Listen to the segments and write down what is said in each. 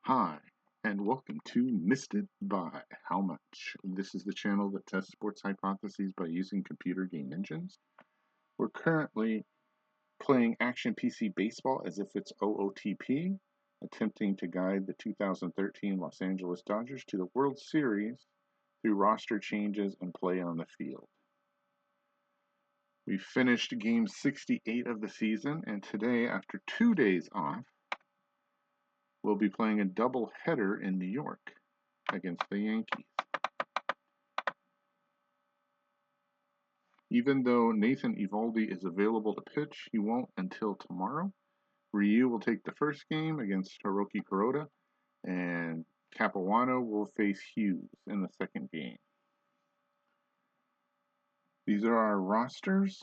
Hi, and welcome to Missed It By How Much. This is the channel that tests sports hypotheses by using computer game engines. We're currently playing Action PC Baseball as if it's OOTP, attempting to guide the 2013 Los Angeles Dodgers to the World Series through roster changes and play on the field. We finished game 68 of the season, and today, after 2 days off, we'll be playing a doubleheader in New York against the Yankees. Even though Nathan Eovaldi is available to pitch, he won't until tomorrow. Ryu will take the first game against Hiroki Kuroda, and Capuano will face Hughes in the second game. These are our rosters.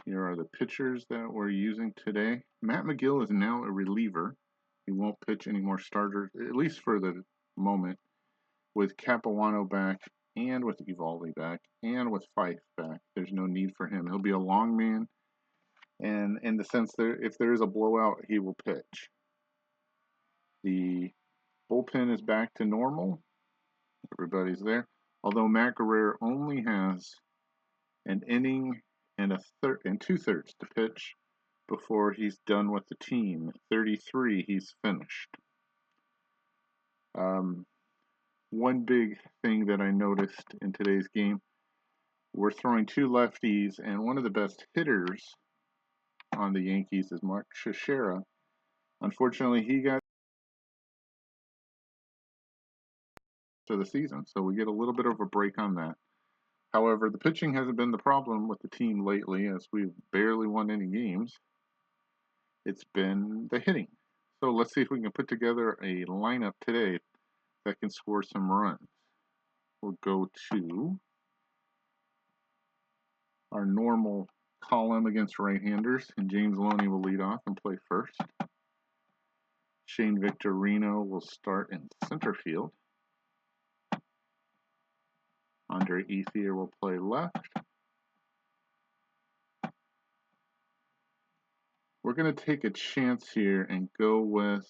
Here are the pitchers that we're using today. Matt McGill is now a reliever. He won't pitch any more starters, at least for the moment, with Capuano back and with Eovaldi back and with Fife back. There's no need for him. He'll be a long man, and in the sense that if there is a blowout, he will pitch. The bullpen is back to normal. Everybody's there. Although Matt Guerrero only has an inning and two-thirds to pitch before he's done with the team. 33, he's finished. One big thing that I noticed in today's game, we're throwing two lefties, and one of the best hitters on the Yankees is Mark Teixeira. Unfortunately, he got to the season, so we get a little bit of a break on that. However, the pitching hasn't been the problem with the team lately, as we've barely won any games. It's been the hitting. So let's see if we can put together a lineup today that can score some runs. We'll go to our normal column against right-handers, and James Loney will lead off and play first. Shane Victorino will start in center field. Andre Ethier will play left. We're going to take a chance here and go with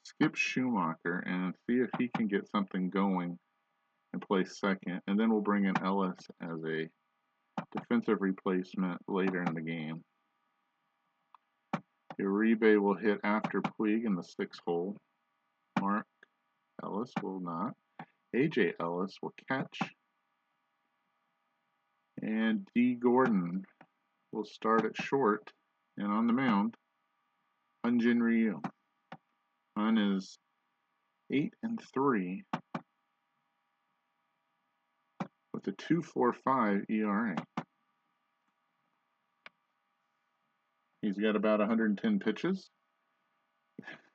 Skip Schumacher and see if he can get something going and play second. And then we'll bring in Ellis as a defensive replacement later in the game. Uribe will hit after Puig in the sixth hole. Mark Ellis will not. AJ Ellis will catch. And D. Gordon will start at short. And on the mound, Hyun-Jin Ryu. Hun is 8-3 with a 2.45 ERA. He's got about 110 pitches.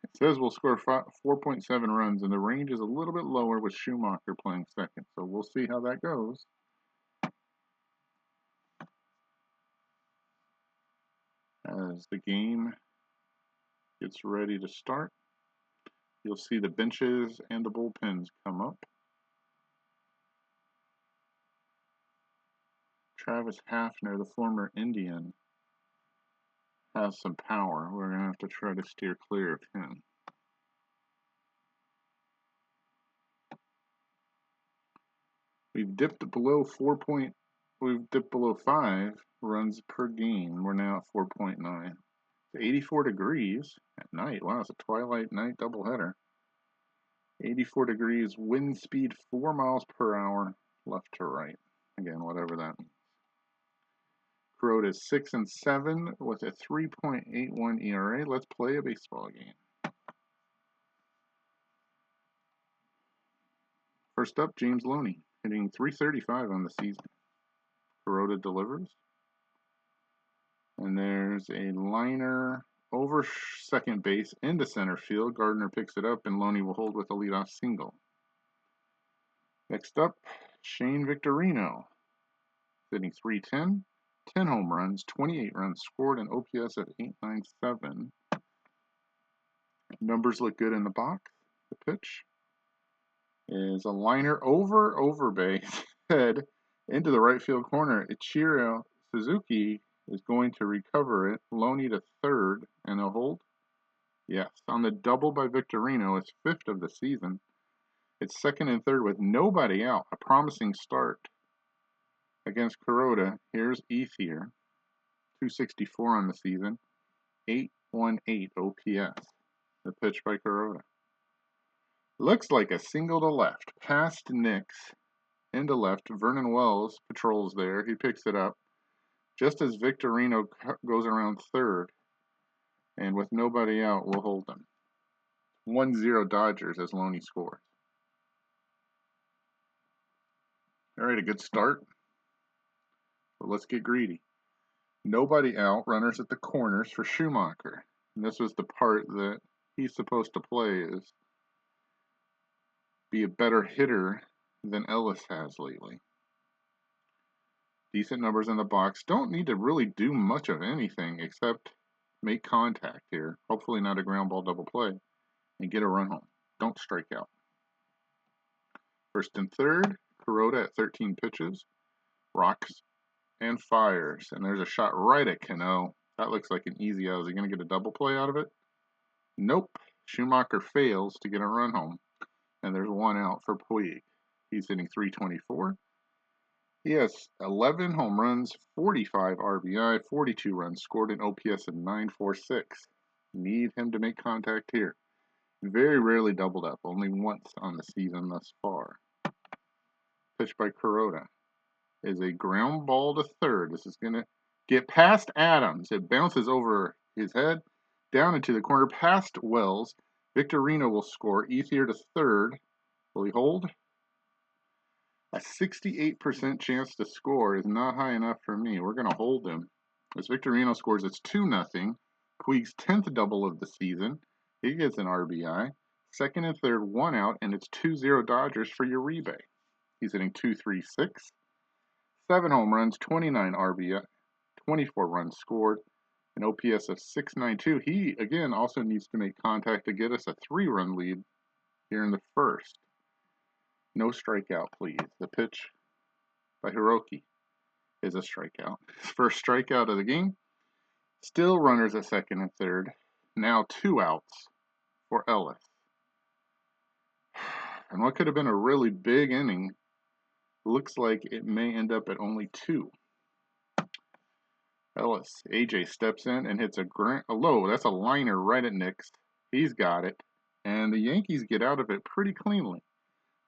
It says we'll score 4.7 runs, and the range is a little bit lower with Schumacher playing second. So we'll see how that goes. As the game gets ready to start, you'll see the benches and the bullpens come up. Travis Hafner, the former Indian, has some power. We're going to have to try to steer clear of him. We've dipped below 5 runs per game. We're now at 4.9. It's 84 degrees at night. Wow, it's a twilight night doubleheader. 84 degrees, wind speed 4 miles per hour, left to right. Again, whatever that means. Kuroda is 6-7 with a 3.81 ERA. Let's play a baseball game. First up, James Loney, hitting .335 on the season. Kuroda delivers. And there's a liner over second base into center field. Gardner picks it up, and Loney will hold with a leadoff single. Next up, Shane Victorino, hitting .310. 10 home runs, 28 runs scored, and OPS of .897. Numbers look good in the box. The pitch is a liner over base head Into the right field corner. Ichiro Suzuki is going to recover it. Loney to third, and a hold. Yes, on the double by Victorino. It's fifth of the season. It's second and third with nobody out. A promising start against Kuroda. Here's Ethier, 264 on the season, 818 OPS. The pitch by Kuroda. Looks like a single to left. Past Nix into left. Vernon Wells patrols there. He picks it up just as Victorino goes around third. And with nobody out, we'll hold them. 1-0 Dodgers as Loney scores. All right, a good start. But let's get greedy. Nobody out. Runners at the corners for Schumacher. And this was the part that he's supposed to play, is be a better hitter than Ellis has lately. Decent numbers in the box. Don't need to really do much of anything except make contact here. Hopefully not a ground ball double play. And get a run home. Don't strike out. First and third. Kuroda at 13 pitches. Rocks and fires. And there's a shot right at Cano. That looks like an easy out. Is he going to get a double play out of it? Nope. Schumacher fails to get a run home. And there's one out for Puig. He's hitting .324. He has 11 home runs, 45 RBI, 42 runs scored, an OPS of .946. Need him to make contact here. Very rarely doubled up, only once on the season thus far. Pitch by Kuroda is a ground ball to third. This is going to get past Adams. It bounces over his head, down into the corner, past Wells. Victorino will score. Ethier to third. Will he hold? A 68% chance to score is not high enough for me. We're going to hold him. As Victorino scores, it's 2-0. Puig's 10th double of the season. He gets an RBI. Second and third, one out, and it's 2-0 Dodgers for Uribe. He's hitting .236. 7 home runs, 29 RBI, 24 runs scored, an OPS of .692. He, again, also needs to make contact to get us a 3-run lead here in the first. No strikeout, please. The pitch by Hiroki is a strikeout. His first strikeout of the game. Still runners at second and third. Now 2 outs for Ellis. And what could have been a really big inning looks like it may end up at only 2. Ellis, AJ steps in and hits a low. That's a liner right at Nix. He's got it. And the Yankees get out of it pretty cleanly.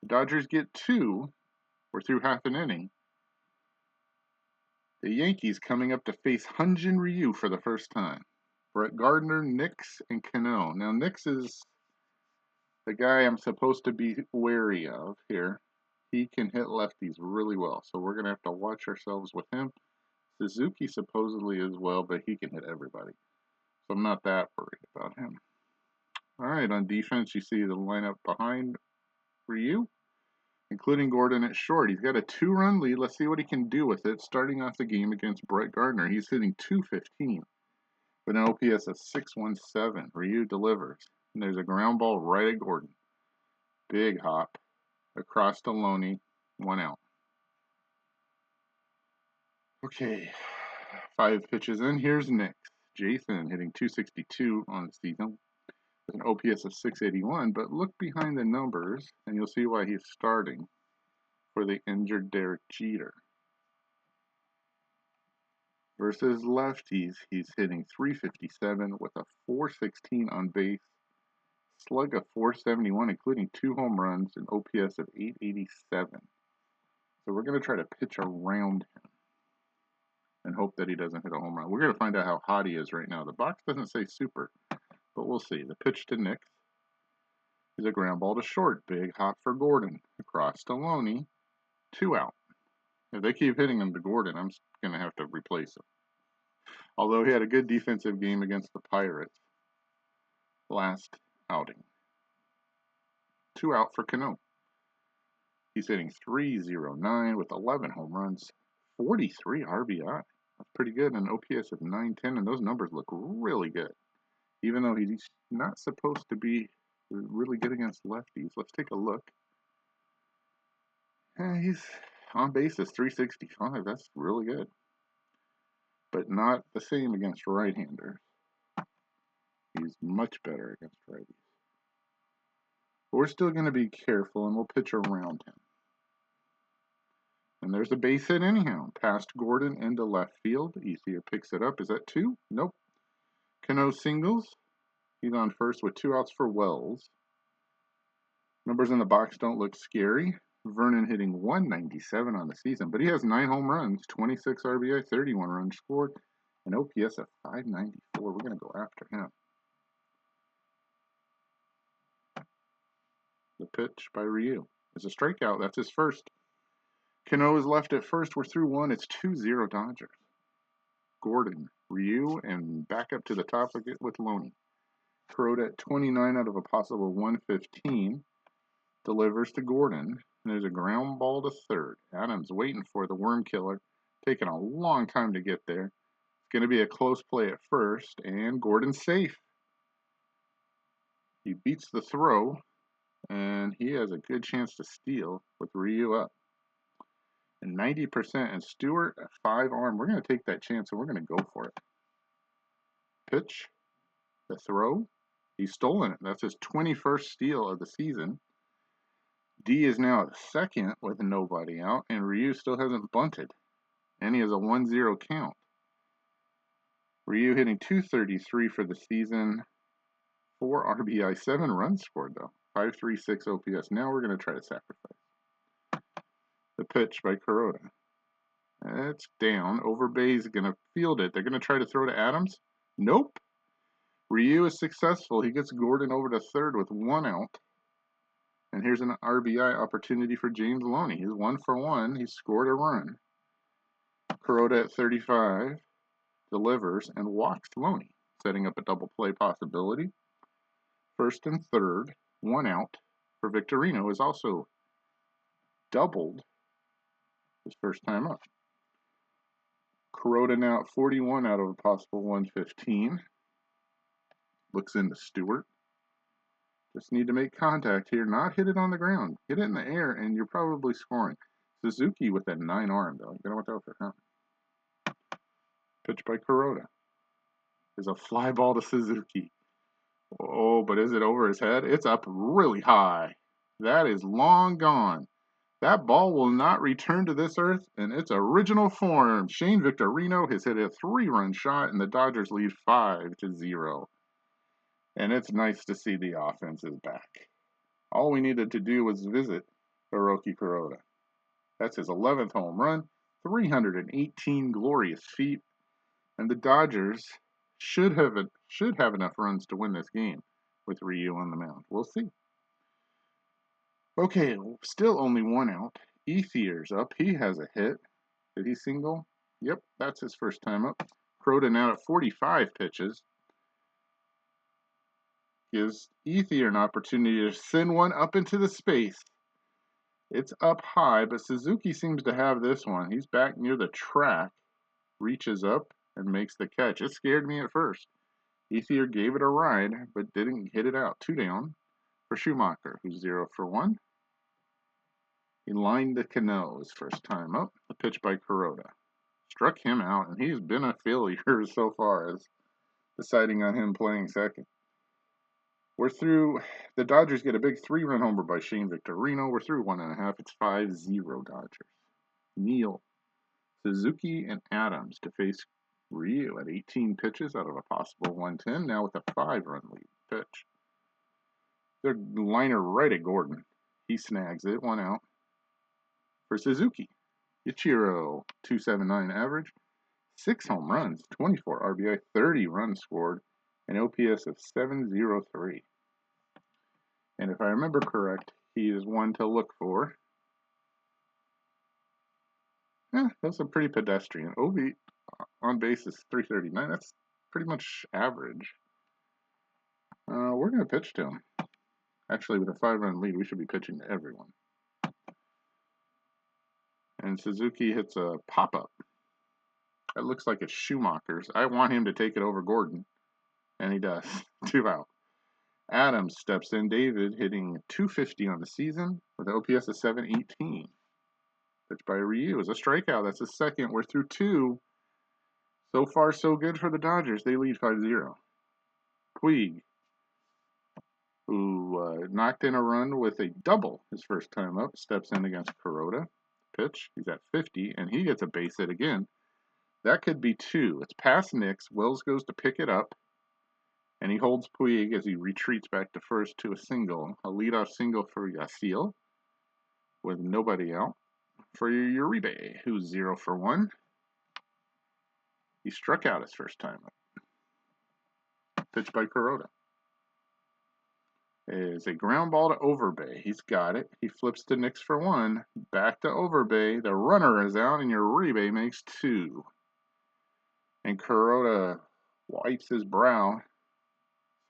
The Dodgers get 2. We're through half an inning. The Yankees coming up to face Hyun-Jin Ryu for the first time. Brett Gardner, Nix, and Cano. Now, Nix is the guy I'm supposed to be wary of here. He can hit lefties really well, so we're going to have to watch ourselves with him. Suzuki supposedly as well, but he can hit everybody. So I'm not that worried about him. All right, on defense, you see the lineup behind Ryu, including Gordon at short. He's got a 2-run lead. Let's see what he can do with it. Starting off the game against Brett Gardner, he's hitting .215 with an OPS of .617. Ryu delivers. And there's a ground ball right at Gordon. Big hop across to Loney. 1 out. Okay, 5 pitches in. Here's Nix. Jason hitting .262 on the season with an OPS of .681. But look behind the numbers, and you'll see why he's starting for the injured Derek Jeter. Versus lefties, he's hitting .357 with a .416 on base, slug of .471, including 2 home runs, and OPS of .887. So we're going to try to pitch around him and hope that he doesn't hit a home run. We're going to find out how hot he is right now. The box doesn't say super, but we'll see. The pitch to Nix is a ground ball to short. Big hop for Gordon. Across to Loney. 2 out. If they keep hitting him to Gordon, I'm going to have to replace him. Although he had a good defensive game against the Pirates last outing. 2 out for Cano. He's hitting .309 with 11 home runs, 43 RBI. That's pretty good, and an OPS of .910, and those numbers look really good. Even though he's not supposed to be really good against lefties. Let's take a look. He's On base is 365. That's really good. But not the same against right-handers. He's much better against righties. But we're still going to be careful, and we'll pitch around him. And there's a base hit anyhow. Past Gordon into left field. Ethier picks it up. Is that 2? Nope. Cano singles. He's on first with 2 outs for Wells. Numbers in the box don't look scary. Vernon hitting 197 on the season, but he has 9 home runs, 26 RBI, 31 runs scored, an OPS of 594. We're going to go after him. The pitch by Ryu is a strikeout. That's his first. Cano is left at first. We're through 1. It's 2-0 Dodgers. Gordon, Ryu, and back up to the top with Loney. Kuroda at 29 out of a possible 115. Delivers to Gordon. There's a ground ball to third. Adams waiting for the worm killer. Taking a long time to get there. It's going to be a close play at first, and Gordon's safe. He beats the throw, and he has a good chance to steal with Ryu up. And 90%, and Stewart at 5 arm. We're going to take that chance, and we're going to go for it. Pitch. The throw. He's stolen it. That's his 21st steal of the season. D is now at second with nobody out, and Ryu still hasn't bunted. And he has a 1-0 count. Ryu hitting 233 for the season. 4 RBI, 7 runs scored though. 536 OPS. Now we're going to try to sacrifice. The pitch by Kuroda. It's down. Overbay's going to field it. They're going to try to throw to Adams. Nope. Ryu is successful. He gets Gordon over to third with 1 out. And here's an RBI opportunity for James Loney. He's 1 for 1. He scored a run. Kuroda at 35 delivers and walks Loney, setting up a double play possibility. First and third, 1 out for Victorino is also doubled his first time up. Kuroda now at 41 out of a possible 115. Looks into Stewart. Just need to make contact here, not hit it on the ground. Hit it in the air, and you're probably scoring. Suzuki with that 9 arm, though. You gotta watch out for him. Pitch by Kuroda. Is a fly ball to Suzuki. Oh, but is it over his head? It's up really high. That is long gone. That ball will not return to this earth in its original form. Shane Victorino has hit a 3-run shot, and the Dodgers lead 5-0. And it's nice to see the offense is back. All we needed to do was visit Hiroki Kuroda. That's his 11th home run, 318 glorious feet, and the Dodgers should have enough runs to win this game with Ryu on the mound. We'll see. Okay, still only 1 out. Ethier's up. He has a hit. Did he single? Yep, that's his first time up. Kuroda now at 45 pitches. Gives Ethier an opportunity to send one up into the space. It's up high, but Suzuki seems to have this one. He's back near the track, reaches up, and makes the catch. It scared me at first. Ethier gave it a ride, but didn't hit it out. 2 down for Schumacher, who's 0 for 1. He lined the Cano his first time up. The pitch by Kuroda. Struck him out, and he's been a failure so far as deciding on him playing second. We're through. The Dodgers get a big 3-run homer by Shane Victorino. We're through 1.5. It's 5-0 Dodgers. Neal, Suzuki, and Adams to face Ryu at 18 pitches out of a possible 110. Now with a 5-run lead. Pitch. They're liner right at Gordon. He snags it. 1 out. For Suzuki, Ichiro, 279 average, 6 home runs, 24 RBI, 30 runs scored, an OPS of 703. And if I remember correct, he is one to look for. That's a pretty pedestrian. Obi on base is 339. That's pretty much average. We're going to pitch to him. Actually, with a 5-run lead, we should be pitching to everyone. And Suzuki hits a pop-up. That looks like it's Schumacher's. I want him to take it over Gordon. And he does. 2 out. Adams steps in. David hitting 250 on the season with an OPS of 718. Pitch by Ryu is a strikeout. That's his second. We're through 2. So far, so good for the Dodgers. They lead 5-0. Puig, who knocked in a run with a double his first time up, steps in against Kuroda. Pitch. He's at 50, and he gets a base hit again. That could be 2. It's past Nix. Wells goes to pick it up, and he holds Puig as he retreats back to first to a single. A leadoff single for Yasiel with nobody out. For Uribe, who's 0 for 1. He struck out his first time up. Pitch by Kuroda is a ground ball to Overbay. He's got it. He flips to Nix for 1. Back to Overbay. The runner is out, and Uribe makes 2. And Kuroda wipes his brow,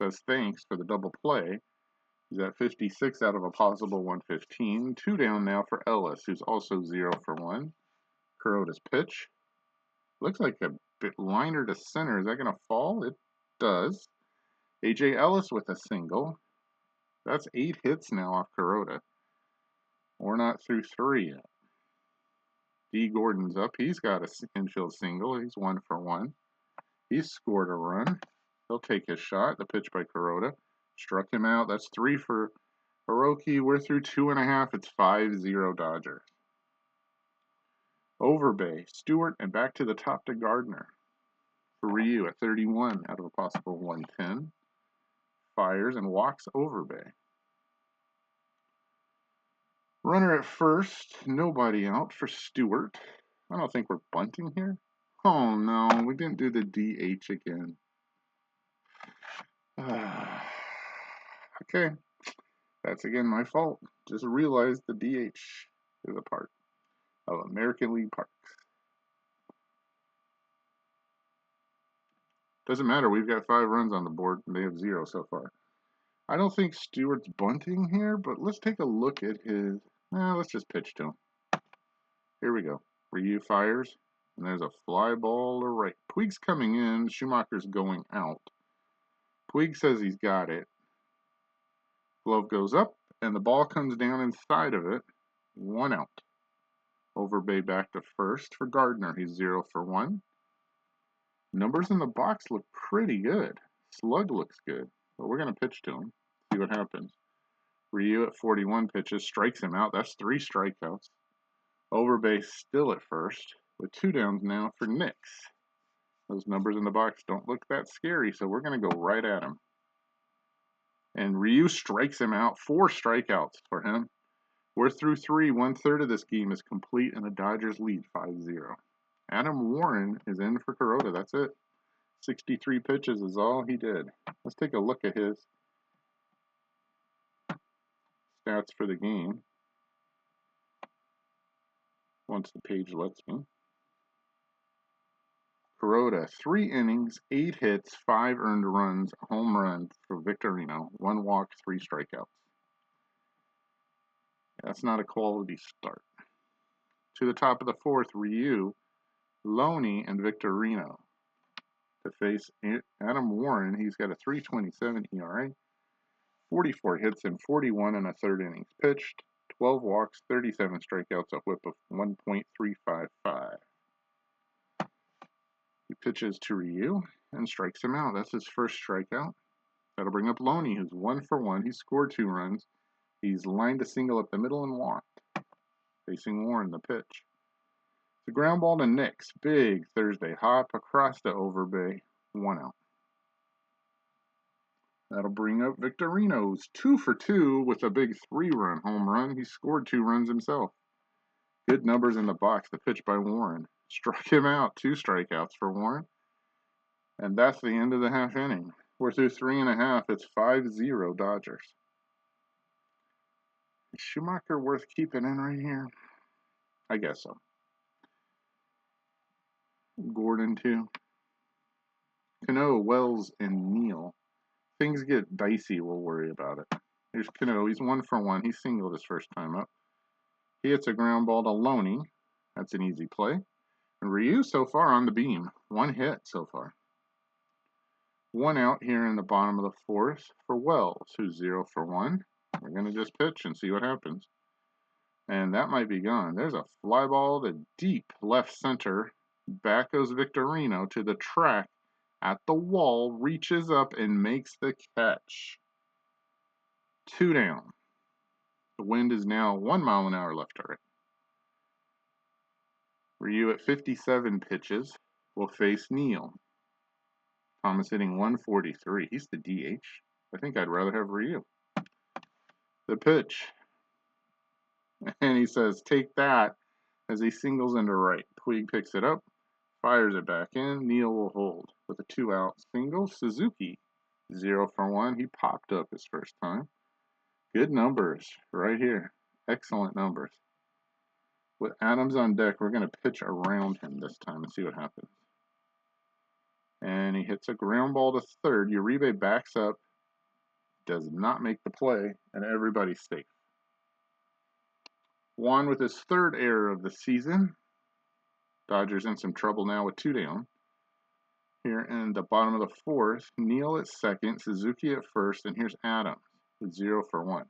says thanks for the double play. He's at 56 out of a possible 115. 2 down now for Ellis, who's also 0 for 1. Kuroda's pitch. Looks like a bit liner to center. Is that going to fall? It does. A.J. Ellis with a single. That's 8 hits now off Kuroda. We're not through 3 yet. D. Gordon's up. He's got a infield single. He's 1 for 1. He's scored a run. He'll take his shot. The pitch by Kuroda. Struck him out. That's 3 for Hiroki. We're through 2.5. It's 5-0 Dodgers. Overbay, Stewart, and back to the top to Gardner. For Ryu at 31 out of a possible 110. Fires and walks Overbay. Runner at first, nobody out for Stewart. I don't think we're bunting here. Oh no, we didn't do the DH again. Okay, that's again my fault. Just realized the DH is a part of American League Parks. Doesn't matter, we've got 5 runs on the board, and they have 0 so far. I don't think Stewart's bunting here, but let's take a look at his... let's just pitch to him. Here we go. Ryu fires, and there's a fly ball to right. Puig's coming in, Schumacher's going out. Puig says he's got it. Glove goes up, and the ball comes down inside of it. 1 out. Overbay back to first for Gardner. He's 0 for 1. Numbers in the box look pretty good. Slug looks good. But we're going to pitch to him. See what happens. Ryu at 41 pitches. Strikes him out. That's 3 strikeouts. Overbay still at first. With 2 downs now for Nix. Those numbers in the box don't look that scary, so we're going to go right at him. And Ryu strikes him out. 4 strikeouts for him. We're through 3. 1/3 of this game is complete, and the Dodgers lead 5-0. Adam Warren is in for Kuroda. That's it. 63 pitches is all he did. Let's take a look at his stats for the game. Once the page lets me. Kuroda, 3 innings, 8 hits, 5 earned runs, a home run for Victorino, 1 walk, 3 strikeouts. That's not a quality start. To the top of the 4th, Ryu, Loney, and Victorino. To face Adam Warren, he's got a 3.27 ERA, 44 hits in 41 and a third innings pitched, 12 walks, 37 strikeouts, a whip of 1.355. He pitches to Ryu and strikes him out. That's his first strikeout. That'll bring up Loney, who's 1 for 1. He scored 2 runs. He's lined a single up the middle and walked. Facing Warren, the pitch. The ground ball to Nix. Big Thursday hop across to Overbay. 1 out. That'll bring up Victorino's 2 for 2 with a big 3-run home run. He scored 2 runs himself. Good numbers in the box. The pitch by Warren. Struck him out. 2 strikeouts for Warren. And that's the end of the half inning. We're through 3.5. It's 5-0 Dodgers. Is Schumacher worth keeping in right here? I guess so. Gordon too. Cano, Wells, and Neal. Things get dicey, we'll worry about it. Here's Cano. He's 1 for 1. He singled his first time up. He hits a ground ball to Loney. That's an easy play. And Ryu so far on the beam. 1 hit so far. 1 out here in the bottom of the 4th for Wells, who's 0 for 1. We're going to just pitch and see what happens. And that might be gone. There's a fly ball to deep left center. Back goes Victorino to the track at the wall, reaches up and makes the catch. 2 down. The wind is now 1 mile an hour left to right. Ryu at 57 pitches will face Neal. Thomas hitting 143. He's the DH. I think I'd rather have Ryu. The pitch. And he says, take that, as he singles into right. Puig picks it up, fires it back in. Neal will hold with a 2-out single. Suzuki, 0 for 1. He popped up his first time. Good numbers right here. Excellent numbers. With Adams on deck, we're going to pitch around him this time and see what happens. And he hits a ground ball to third. Uribe backs up, does not make the play, and everybody's safe. Juan with his 3rd error of the season. Dodgers in some trouble now with 2 down. Here in the bottom of the 4th, Neal at second, Suzuki at first, and here's Adams with 0 for 1.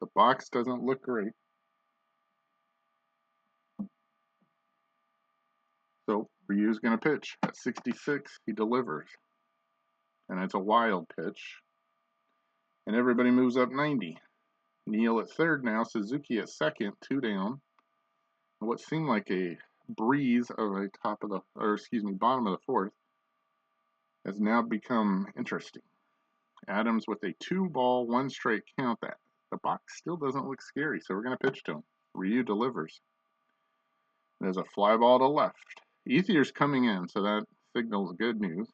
The box doesn't look great. So Ryu's going to pitch at 66. He delivers. And it's a wild pitch. And everybody moves up 90. Neal at third now, Suzuki at second, 2 down. What seemed like a breeze of a bottom of the 4th has now become interesting. Adams with a 2-ball, 1 straight count. That the box still doesn't look scary, so we're going to pitch to him. Ryu delivers. There's a fly ball to left. Ethier's coming in, so that signals good news.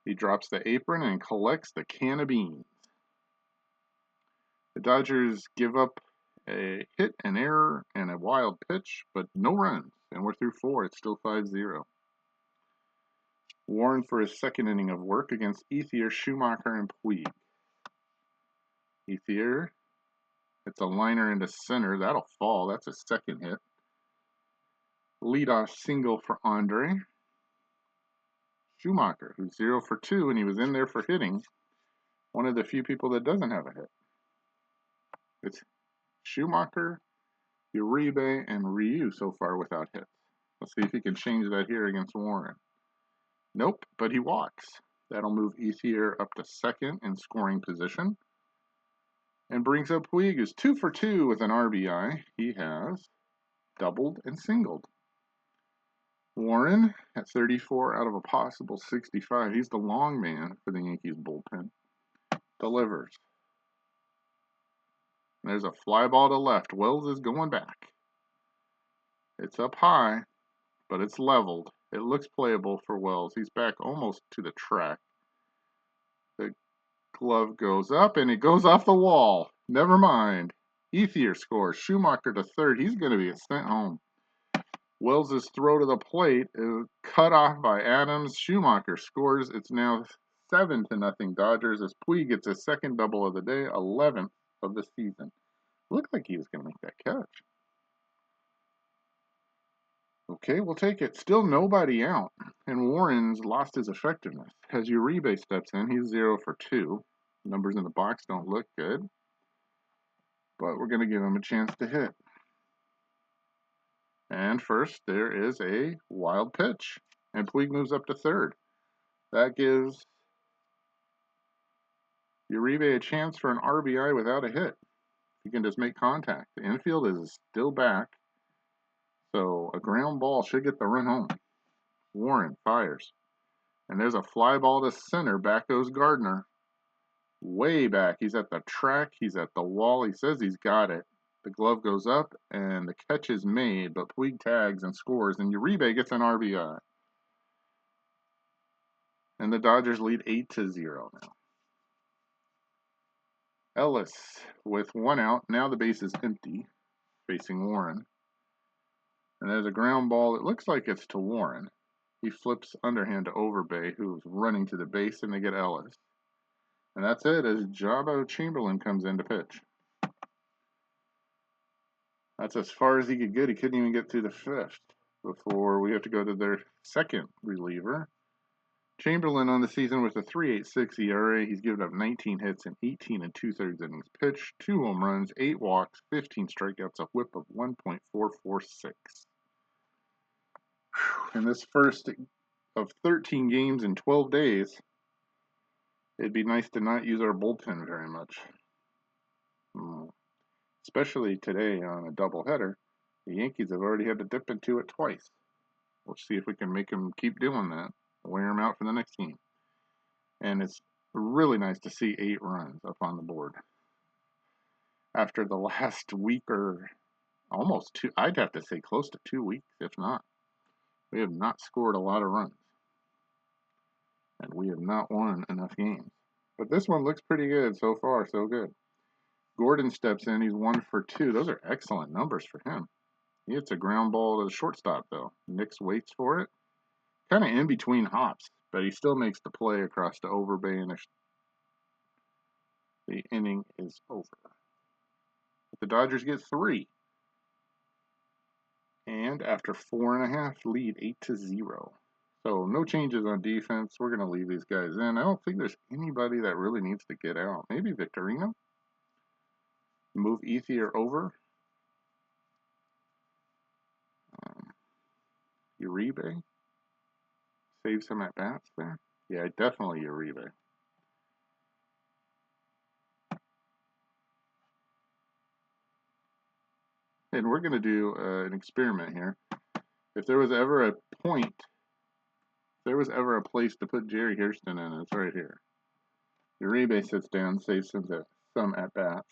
He drops the apron and collects the can of beans. The Dodgers give up a hit, an error, and a wild pitch, but no runs, and we're through 4. It's still 5-0. Warren for his 2nd inning of work against Ethier, Schumacher, and Puig. Ethier, it's a liner into center. That'll fall. That's a 2nd hit. Leadoff single for Andre. Schumacher, who's 0 for 2, and he was in there for hitting. One of the few people that doesn't have a hit. It's Schumacher, Uribe, and Ryu so far without hits. Let's see if he can change that here against Warren. Nope, but he walks. That'll move Ethier up to 2nd in scoring position. And brings up Puig, who's 2 for 2 with an RBI. He has doubled and singled. Warren at 34 out of a possible 65. He's the long man for the Yankees bullpen. Delivers. There's a fly ball to left. Wells is going back. It's up high, but it's leveled. It looks playable for Wells. He's back almost to the track. The glove goes up, and it goes off the wall. Never mind. Ethier scores. Schumacher to third. He's going to be sent home. Wells' throw to the plate is cut off by Adams. Schumacher scores. It's now 7-0 Dodgers as Puig gets his 2nd double of the day, 11th of the season. Looked like he was going to make that catch. Okay, we'll take it. Still nobody out. And Warren's lost his effectiveness. As Uribe steps in, he's 0 for 2. Numbers in the box don't look good. But we're going to give him a chance to hit. And first, there is a wild pitch. And Puig moves up to third. That gives Uribe a chance for an RBI without a hit. He can just make contact. The infield is still back. So a ground ball should get the run home. Warren fires. And there's a fly ball to center. Back goes Gardner. Way back. He's at the track. He's at the wall. He says he's got it. The glove goes up, and the catch is made, but Puig tags and scores, and Uribe gets an RBI. And the Dodgers lead 8-0 now. Ellis with 1 out. Now the base is empty, facing Warren. And there's a ground ball. It looks like it's to Warren. He flips underhand to Overbay, who's running to the base, and they get Ellis. And that's it as Jabbo Chamberlain comes in to pitch. That's as far as he could get. He couldn't even get through the 5th before we have to go to their 2nd reliever. Chamberlain on the season with a 3.86 ERA. He's given up 19 hits and 18 and 2/3 innings pitched, 2 home runs, 8 walks, 15 strikeouts, a whip of 1.446. In this first of 13 games in 12 days, it'd be nice to not use our bullpen very much. Especially today on a doubleheader. The Yankees have already had to dip into it twice. We'll see if we can make them keep doing that. Wear them out for the next game. And it's really nice to see 8 runs up on the board. After the last week or almost 2, I'd have to say close to 2 weeks, if not. We have not scored a lot of runs. And we have not won enough games. But this one looks pretty good so far, so good. Gordon steps in. He's 1 for 2. Those are excellent numbers for him. He hits a ground ball to the shortstop, though. Nix waits for it. Kind of in between hops, but he still makes the play across to Overbay, and the inning is over. The Dodgers get 3. And after 4.5, lead 8-0. So no changes on defense. We're going to leave these guys in. I don't think there's anybody that really needs to get out. Maybe Victorino. Move Ethier over. Uribe. Save some at bats there. Yeah, definitely Uribe. And we're going to do an experiment here. If there was ever a point, if there was ever a place to put Jerry Hairston in, it's right here. Uribe sits down, saves some at bats.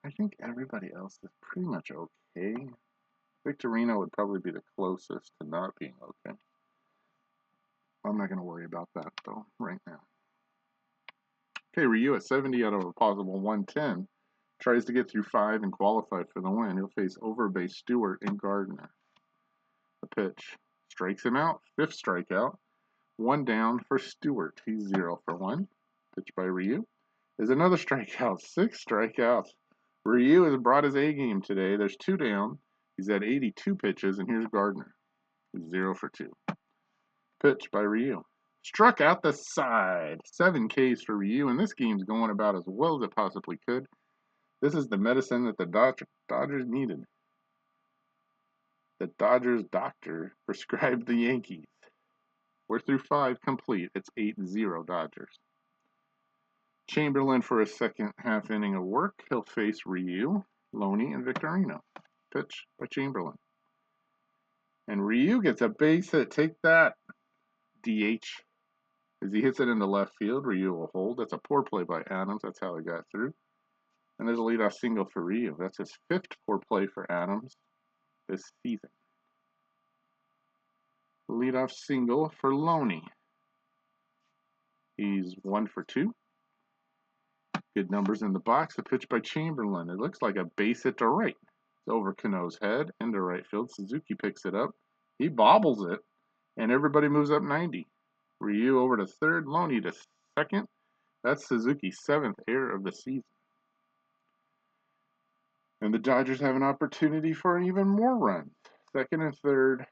I think everybody else is pretty much okay. Victorino would probably be the closest to not being okay. I'm not going to worry about that, though, right now. Okay, Ryu at 70 out of a possible 110. Tries to get through 5 and qualified for the win. He'll face Overbay, Stewart, and Gardner. The pitch. Strikes him out. 5th strikeout. 1 down for Stewart. He's 0 for 1. Pitch by Ryu. There's another strikeout. 6 strikeouts. Ryu has brought his A game today. There's 2 down. He's at 82 pitches, and here's Gardner. He's 0 for 2. Pitch by Ryu. Struck out the side. 7 Ks for Ryu, and this game's going about as well as it possibly could. This is the medicine that the Dodgers needed. The Dodgers doctor prescribed the Yankees. We're through 5 complete. It's 8-0 Dodgers. Chamberlain for a second half inning of work. He'll face Ryu, Loney, and Victorino. Pitch by Chamberlain. And Ryu gets a base hit. Take that, DH. As he hits it into left field, Ryu will hold. That's a poor play by Adams. That's how he got through. And there's a leadoff single for Ryu. That's his 5th poor play for Adams this season. Leadoff single for Loney. He's 1 for 2. Good numbers in the box. The pitch by Chamberlain. It looks like a base hit to right. It's over Cano's head into right field. Suzuki picks it up. He bobbles it, and everybody moves up 90. Ryu over to third. Loney to second. That's Suzuki's 7th error of the season. And the Dodgers have an opportunity for even more runs. Second and third.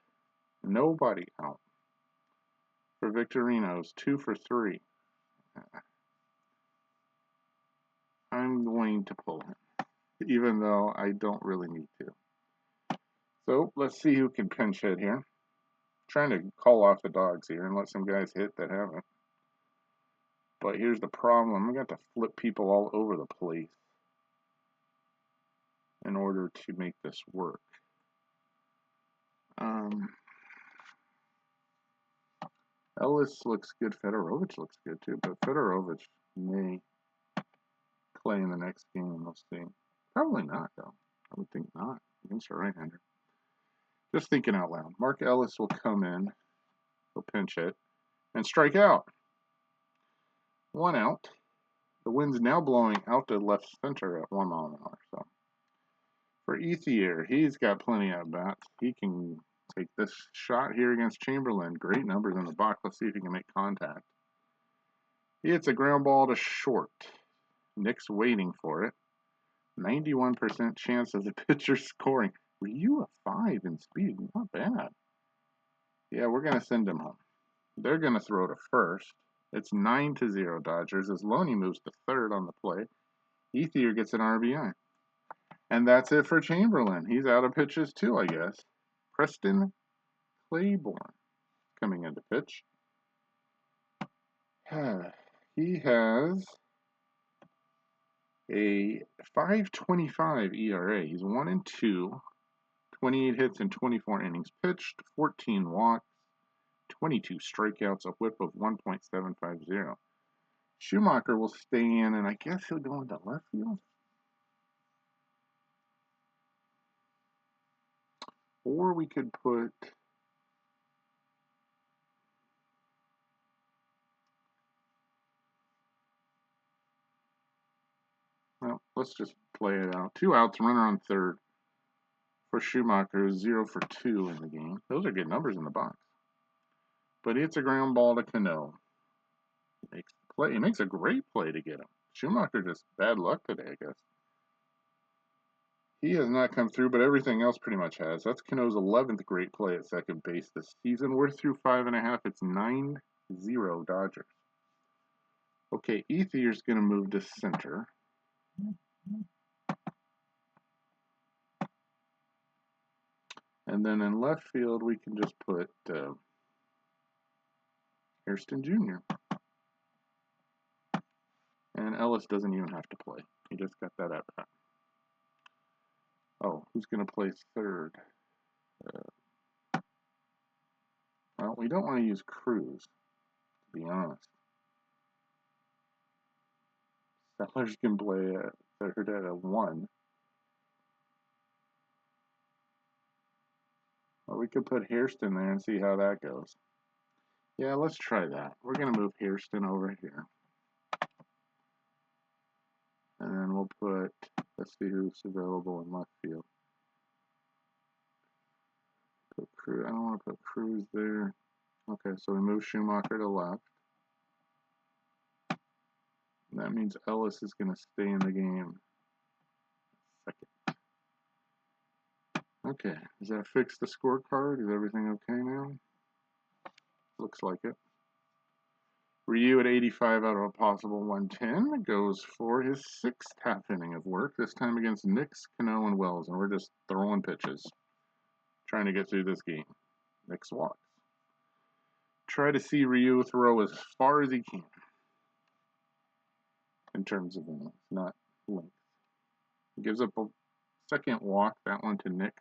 Nobody out. For Victorino's 2 for 3. I'm going to pull him, even though I don't really need to. So let's see who can pinch hit here. Trying to call off the dogs here and let some guys hit that haven't. But here's the problem. I'm going to have to flip people all over the place in order to make this work. Ellis looks good. Fedorovich looks good too, but Fedorovich may play in the next game. We'll see. Probably not, though. I would think not against a right-hander. Just thinking out loud. Mark Ellis will come in. He'll pinch hit and strike out. 1 out. The wind's now blowing out to left center at 1 mile an hour. So for Ethier, he's got plenty of bats. He can take this shot here against Chamberlain. Great numbers in the box. Let's see if he can make contact. He hits a ground ball to short. Nick's waiting for it. 91% chance of the pitcher scoring. Ryu a 5 in speed. Not bad. Yeah, we're going to send him home. They're going to throw to first. It's 9-0 Dodgers as Loney moves to third on the play. Ethier gets an RBI. And that's it for Chamberlain. He's out of pitches too, I guess. Preston Claiborne coming into pitch. He has a 5.25 ERA. He's 1-2, 28 hits in 24 innings pitched, 14 walks, 22 strikeouts, a whip of 1.750. Schumacher will stay in, and I guess he'll go into left field. Or we could put well, let's just play it out. 2 outs, runner on third for Schumacher, 0 for 2 in the game. Those are good numbers in the box. But it's a ground ball to Cano. He makes a great play to get him. Schumacher just bad luck today, I guess. He has not come through, but everything else pretty much has. That's Cano's 11th great play at second base this season. We're through 5.5. It's 9-0 Dodgers. Okay, Ethier's going to move to center. And then in left field, we can just put Hairston Jr. And Ellis doesn't even have to play. He just got that at bat. Oh, who's going to play third? Well, we don't want to use Cruz, to be honest. Sellers can play at third at a 1. Or we could put Hairston there and see how that goes. Yeah, let's try that. We're going to move Hairston over here. And then we'll put, let's see who's available in left field. Put Cruz. I don't want to put Cruz there. Okay, so we move Schumacher to left. And that means Ellis is going to stay in the game. Second. Okay, does that fix the scorecard? Is everything okay now? Looks like it. Ryu at 85 out of a possible 110 goes for his 6th half inning of work, this time against Nix, Cano, and Wells, and we're just throwing pitches, trying to get through this game. Nix walks. Try to see Ryu throw as far as he can in terms of innings, not length. He gives up a second walk, that one to Nix.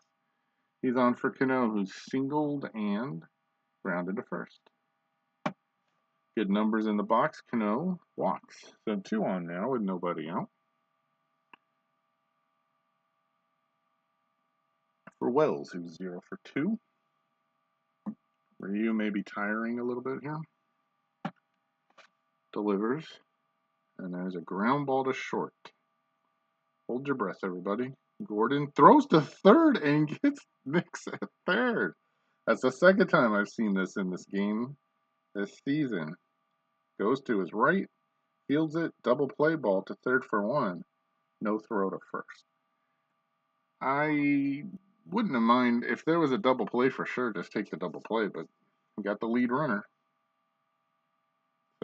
He's on for Cano, who's singled and grounded to first. Good numbers in the box. Cano walks. So 2 on now with nobody out. For Wells, who's 0 for 2. Ryu may be tiring a little bit here. Delivers. And there's a ground ball to short. Hold your breath, everybody. Gordon throws to third and gets Nix at third. That's the second time I've seen this in this game this season. Goes to his right, fields it, double play ball to third for 1. No throw to first. I wouldn't have mind if there was a double play for sure. Just take the double play, but we got the lead runner.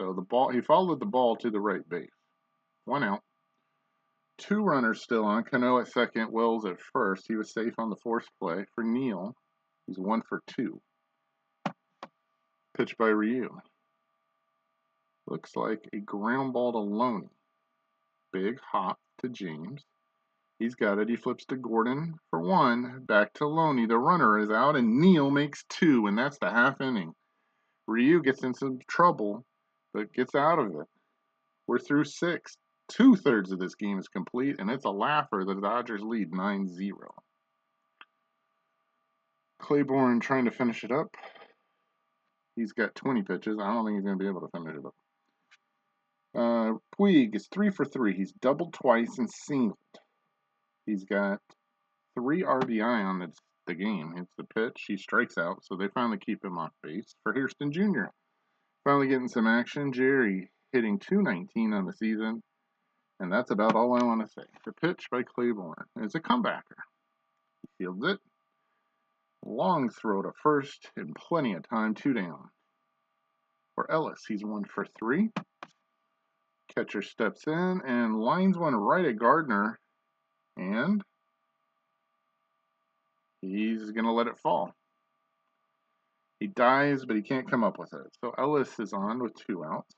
So the ball, he followed the ball to the right base. 1 out. 2 runners still on. Cano at second, Wells at first. He was safe on the force play. For Neal, he's 1 for 2. Pitch by Ryu. Looks like a ground ball to Loney. Big hop to James. He's got it. He flips to Gordon for 1. Back to Loney. The runner is out, and Neal makes 2, and that's the half inning. Ryu gets in some trouble, but gets out of it. We're through 6. 2/3 of this game is complete, and it's a laugher. The Dodgers lead 9-0. Claiborne trying to finish it up. He's got 20 pitches. I don't think he's going to be able to finish it up. Puig is 3 for 3. He's doubled twice and singled. He's got 3 RBI on the game. It's the pitch. He strikes out, so they finally keep him off base. For Hairston Jr., finally getting some action. Jerry hitting .219 on the season. And that's about all I want to say. The pitch by Claiborne is a comebacker. He fields it. Long throw to first in plenty of time. 2 down. For Ellis, he's 1 for 3. Catcher steps in and lines one right at Gardner, and he's going to let it fall. He dives, but he can't come up with it. So Ellis is on with 2 outs.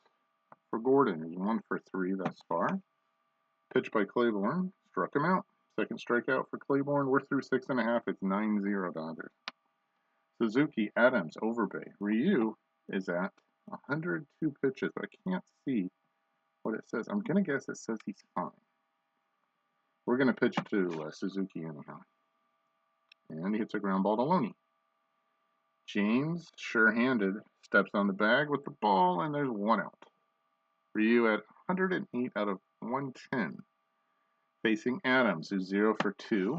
For Gordon, he's 1 for 3 thus far. Pitch by Claiborne, struck him out. Second strikeout for Claiborne. We're through 6.5. It's 9-0 Dodgers. Suzuki, Adams, Overbay. Ryu is at 102 pitches, but I can't see what it says. I'm going to guess it says he's fine. We're going to pitch to Suzuki anyhow. And he hits a ground ball to Loney. James, sure-handed, steps on the bag with the ball, and there's 1 out. Ryu at 108 out of 110. Facing Adams, who's 0 for 2.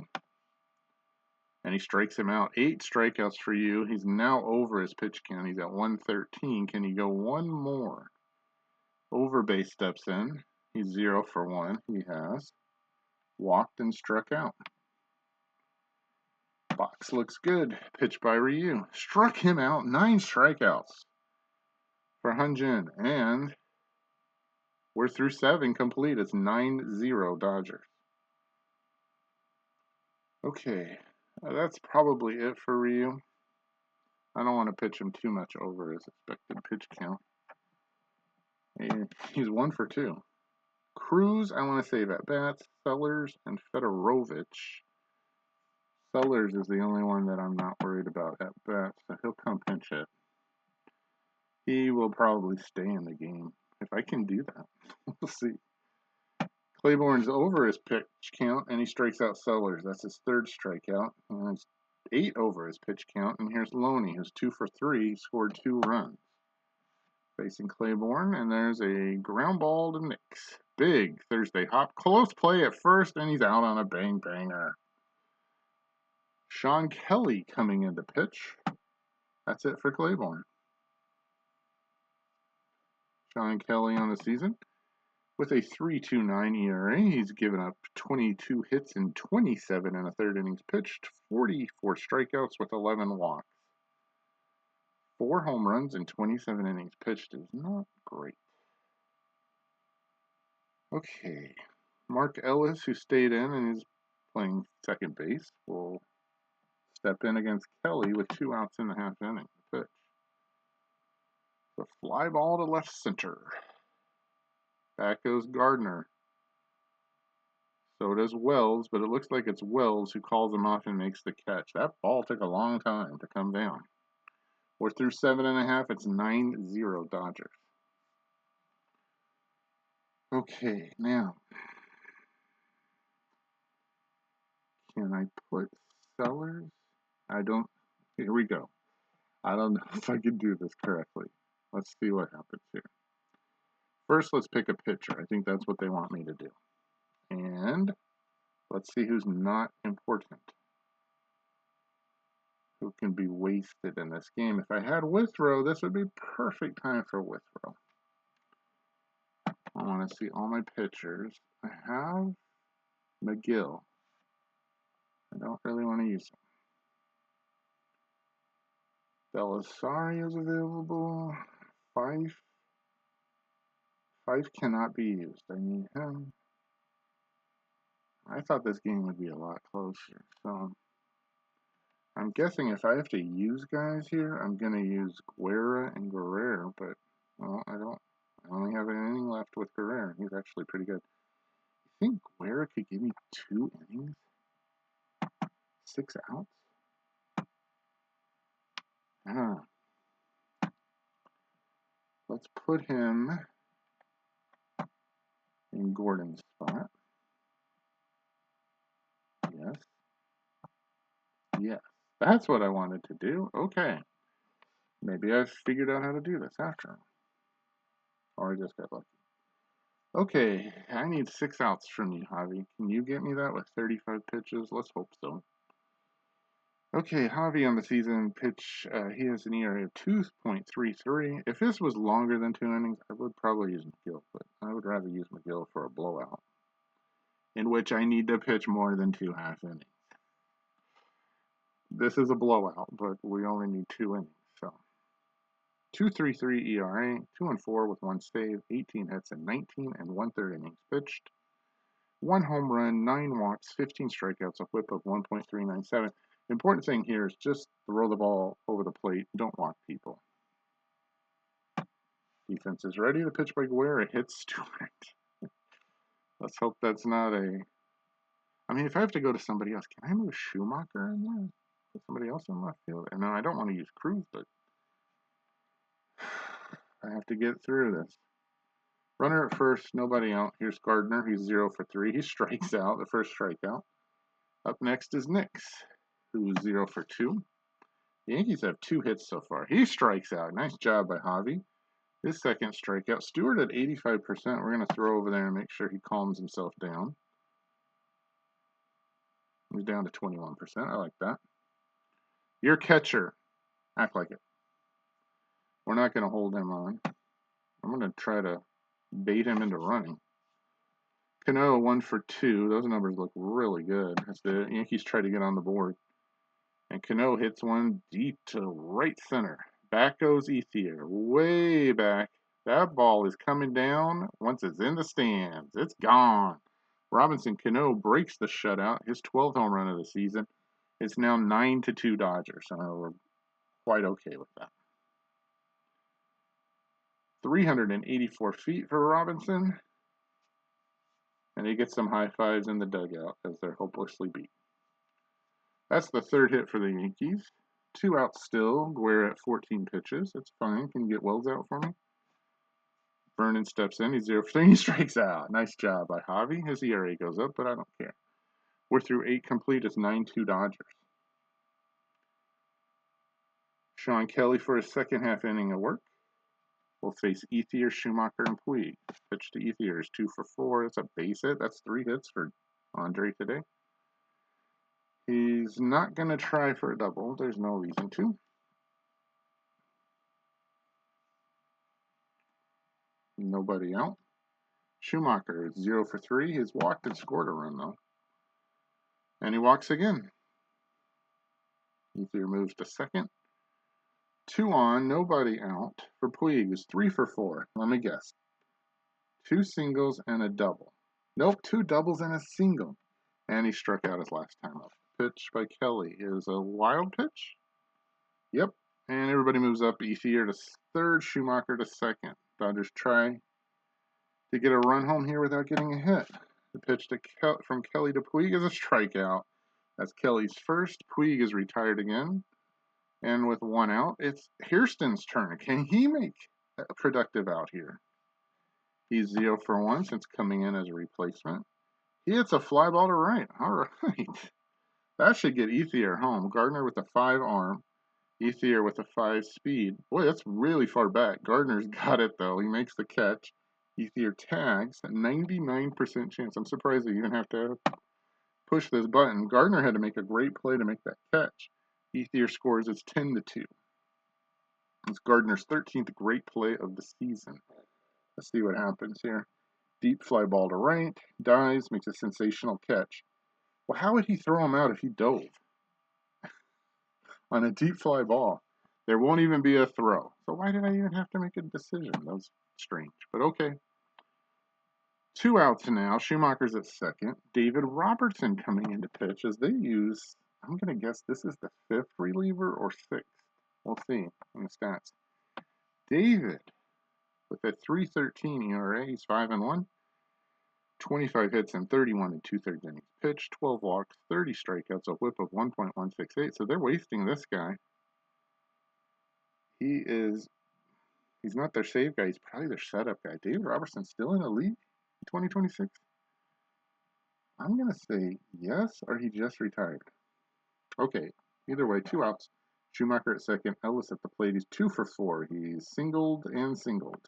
And he strikes him out. 8 strikeouts for you. He's now over his pitch count. He's at 113. Can he go one more? Overbay steps in. He's 0 for 1. He has walked and struck out. Box looks good. Pitch by Ryu. Struck him out. 9 strikeouts for Hyun-jin. And we're through 7 complete. It's 9-0 Dodgers. Okay. That's probably it for Ryu. I don't want to pitch him too much over his expected pitch count. And he's 1 for 2. Cruz, I want to save at bats. Sellers and Fedorovich. Sellers is the only one that I'm not worried about at bats, so he'll come pinch hit. He will probably stay in the game if I can do that. We'll see. Claiborne's over his pitch count, and he strikes out Sellers. That's his 3rd strikeout. And it's 8 over his pitch count. And here's Loney, who's 2 for 3. He scored 2 runs. Facing Claiborne, and there's a ground ball to Nix. Big Thursday hop. Close play at first, and he's out on a bang-banger. Sean Kelly coming in to pitch. That's it for Claiborne. Sean Kelly on the season with a 3.29 ERA. He's given up 22 hits and 27 in a 3rd innings pitched, 44 strikeouts with 11 walks. 4 home runs in 27 innings pitched is not great. Okay. Mark Ellis, who stayed in and is playing second base, will step in against Kelly with 2 outs in the half inning. Pitch. The fly ball to left center. Back goes Gardner. So does Wells, but it looks like it's Wells who calls him off and makes the catch. That ball took a long time to come down. We're through 7.5. It's 9-0 Dodgers. Okay, now, can I put Sellers? Here we go. I don't know if I can do this correctly. Let's see what happens here. First, let's pick a pitcher. I think that's what they want me to do. And let's see who's not important. Who can be wasted in this game. If I had Withrow, this would be perfect time for Withrow. I want to see all my pitchers. I have McGill. I don't really want to use him. Belisari is available. Fife cannot be used. I need him. I thought this game would be a lot closer. So I'm guessing if I have to use guys here, I'm going to use Guerra and Guerrero. But, well, I only have an inning left with Guerrero. He's actually pretty good. I think Guerra could give me 2 innings? 6 outs? Let's put him in Gordon's spot. Yes. Yes. That's what I wanted to do. Okay. Maybe I've figured out how to do this after all. Or I just got lucky. Okay, I need 6 outs from you, Javi. Can you get me that with 35 pitches? Let's hope so. Okay, Javi on the season pitch, he has an ERA of 2.33. If this was longer than 2 innings, I would probably use McGill, but I would rather use McGill for a blowout, in which I need to pitch more than 2 half innings. This is a blowout, but we only need 2 innings, so 2.33 ERA, 2-4 with 1 save, 18 hits in 19 and 1/3 innings pitched. 1 home run, 9 walks, 15 strikeouts, a whip of 1.397. The important thing here is just throw the ball over the plate. Don't walk people. Defense is ready. The pitch by Guerra hits Stewart. Let's hope that's not a... I mean, if I have to go to somebody else, can I move Schumacher in there? Put somebody else in left field? No, I don't want to use Cruz, but I have to get through this. Runner at first, nobody out. Here's Gardner. He's 0 for 3. He strikes out, the first strikeout. Up next is Nix, who's 0 for 2. The Yankees have 2 hits so far. He strikes out. Nice job by Javi. His second strikeout. Stewart at 85%. We're going to throw over there and make sure he calms himself down. He's down to 21%. I like that. Your catcher. Act like it. We're not going to hold him on. I'm going to try to bait him into running. Cano, 1 for 2. Those numbers look really good as the Yankees try to get on the board. And Cano hits one deep to right center. Back goes Ethier. Way back. That ball is coming down. Once it's in the stands, it's gone. Robinson Cano breaks the shutout. His 12th home run of the season. It's now 9-2 Dodgers. So we're quite okay with that. 384 feet for Robinson. And he gets some high fives in the dugout as they're hopelessly beat. That's the third hit for the Yankees. 2 outs still. Guerra at 14 pitches. That's fine. Can you get Wells out for me? Vernon steps in. He's 0 for 3. He strikes out. Nice job by Javi. His ERA goes up, but I don't care. We're through 8 complete. It's 9-2 Dodgers. Sean Kelly for his second half inning of work. We'll face Ethier, Schumacher, and Puig. Pitch to Ethier is 2 for 4. That's a base hit. That's 3 hits for Andre today. He's not going to try for a double. There's no reason to. Nobody out. Schumacher is 0 for 3. He's walked and scored a run, though. And he walks again. Ethier moves to second. 2 on, nobody out. For Puig is 3 for 4. Let me guess. 2 singles and a double. Nope, 2 doubles and a single. And he struck out his last time up. Pitch by Kelly is a wild pitch. Yep. And everybody moves up. Ethier to third, Schumacher to second. Dodgers try to get a run home here without getting a hit. The pitch from Kelly to Puig is a strikeout. That's Kelly's first. Puig is retired again. And with 1 out, it's Hairston's turn. Can he make a productive out here? He's 0 for 1 since coming in as a replacement. He hits a fly ball to right. All right. That should get Ethier home. Gardner with a 5 arm. Ethier with a 5 speed. Boy, that's really far back. Gardner's got it, though. He makes the catch. Ethier tags. A 99% chance. I'm surprised they even have to push this button. Gardner had to make a great play to make that catch. Ethier scores. It's 10-2. It's Gardner's 13th great play of the season. Let's see what happens here. Deep fly ball to right. Dives. Makes a sensational catch. Well, how would he throw him out if he dove? On a deep fly ball. There won't even be a throw. So why did I even have to make a decision? That was strange, but okay. 2 outs now. Schumacher's at second. David Robertson coming into pitch as they use, I'm going to guess this is the 5th reliever or 6th. We'll see in the stats. David with a 3.13 ERA. He's 5-1. 25 hits and 31 2/3 innings pitched, 12 walks, 30 strikeouts, a whip of 1.168. So they're wasting this guy. He's not their save guy. He's probably their setup guy. David Robertson's still in the league in 2026? I'm going to say yes, or he just retired. Okay, either way, 2 outs. Schumacher at second, Ellis at the plate. He's 2 for 4. He's singled and singled.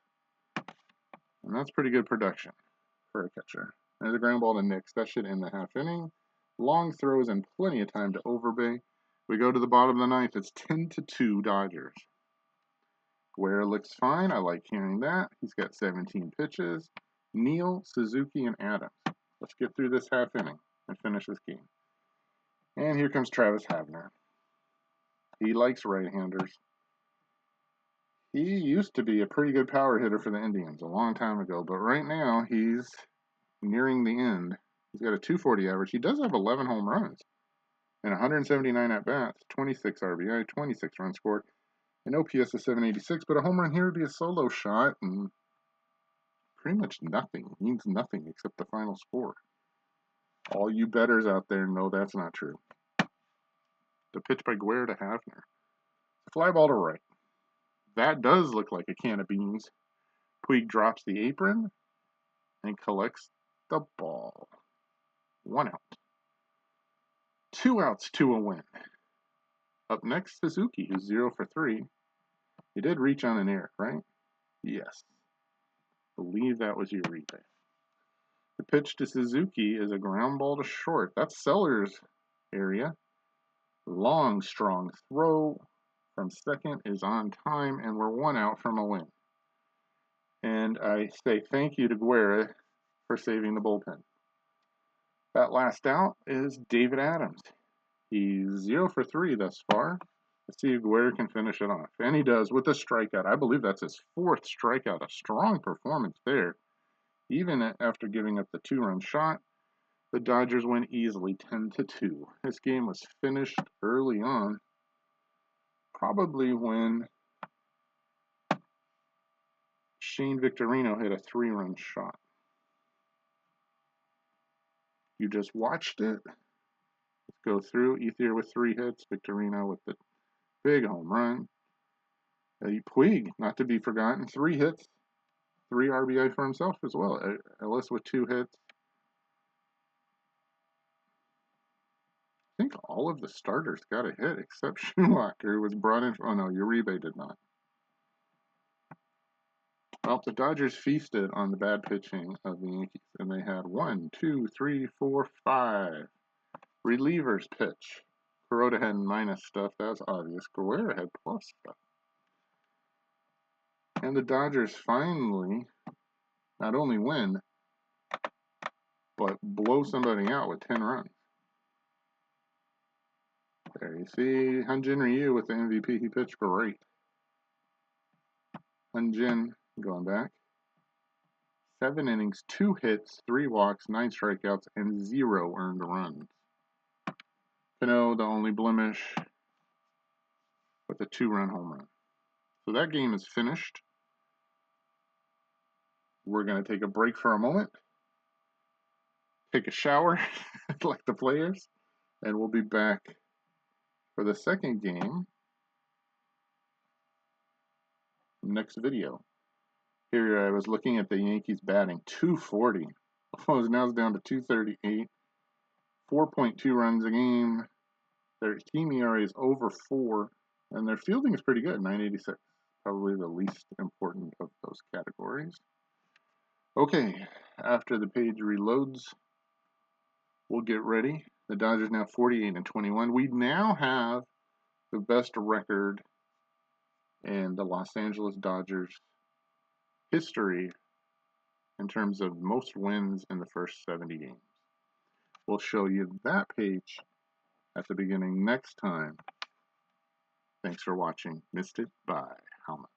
And that's pretty good production for a catcher. There's a ground ball to Nix. That should end the half inning. Long throws and plenty of time to Overbay. We go to the bottom of the 9th. It's 10-2 Dodgers. Guerra looks fine. I like hearing that. He's got 17 pitches. Neal, Suzuki, and Adams. Let's get through this half inning and finish this game. And here comes Travis Havner. He likes right-handers. He used to be a pretty good power hitter for the Indians a long time ago, but right now he's nearing the end. He's got a 240 average. He does have 11 home runs and 179 at bats, 26 RBI, 26 runs scored, and OPS is 786. But a home run here would be a solo shot and pretty much nothing. It means nothing except the final score. All you bettors out there know that's not true. The pitch by Guerra to Hafner. Fly ball to right. That does look like a can of beans. Puig drops the apron and collects the ball. 1 out. 2 outs to a win. Up next, Suzuki, who's 0 for 3. He did reach on an error, right? Yes. Believe that was Uribe. The pitch to Suzuki is a ground ball to short. That's Sellers' area. Long, strong throw from second is on time, and we're 1 out from a win. And I say thank you to Guerra for saving the bullpen. That last out is David Adams. He's 0 for 3 thus far. Let's see if Guerra can finish it off. And he does with a strikeout. I believe that's his 4th strikeout. A strong performance there. Even after giving up the 2-run shot, the Dodgers win easily 10-2. This game was finished early on, probably when Shane Victorino hit a 3-run shot. You just watched it. Let's go through. Ethier with 3 hits. Victorino with the big home run. Puig, not to be forgotten, 3 hits. 3 RBI for himself as well. Ellis with 2 hits. I think all of the starters got a hit except Schumacher, who was brought in. Oh no, Uribe did not. Well, the Dodgers feasted on the bad pitching of the Yankees, and they had 1, 2, 3, 4, 5 relievers pitch. Kuroda had minus stuff. That was obvious. Guerra had plus stuff. And the Dodgers finally not only win, but blow somebody out with 10 runs. There you see Hyun-Jin Ryu with the MVP. He pitched great. Hyun-Jin going back. 7 innings, 2 hits, 3 walks, 9 strikeouts, and 0 earned runs. Cano, the only blemish, with a 2-run home run. So that game is finished. We're going to take a break for a moment, take a shower like the players, and we'll be back for the second game next video. Here I was looking at the Yankees batting 240. Now it's down to 238. 4.2 runs a game. Their team ERA is over 4, and their fielding is pretty good, 986. Probably the least important of those categories. Okay, after the page reloads, we'll get ready. The Dodgers now 48-21. We now have the best record in the Los Angeles Dodgers history in terms of most wins in the first 70 games. We'll show you that page at the beginning next time. Thanks for watching. Missed it? Bye. How much?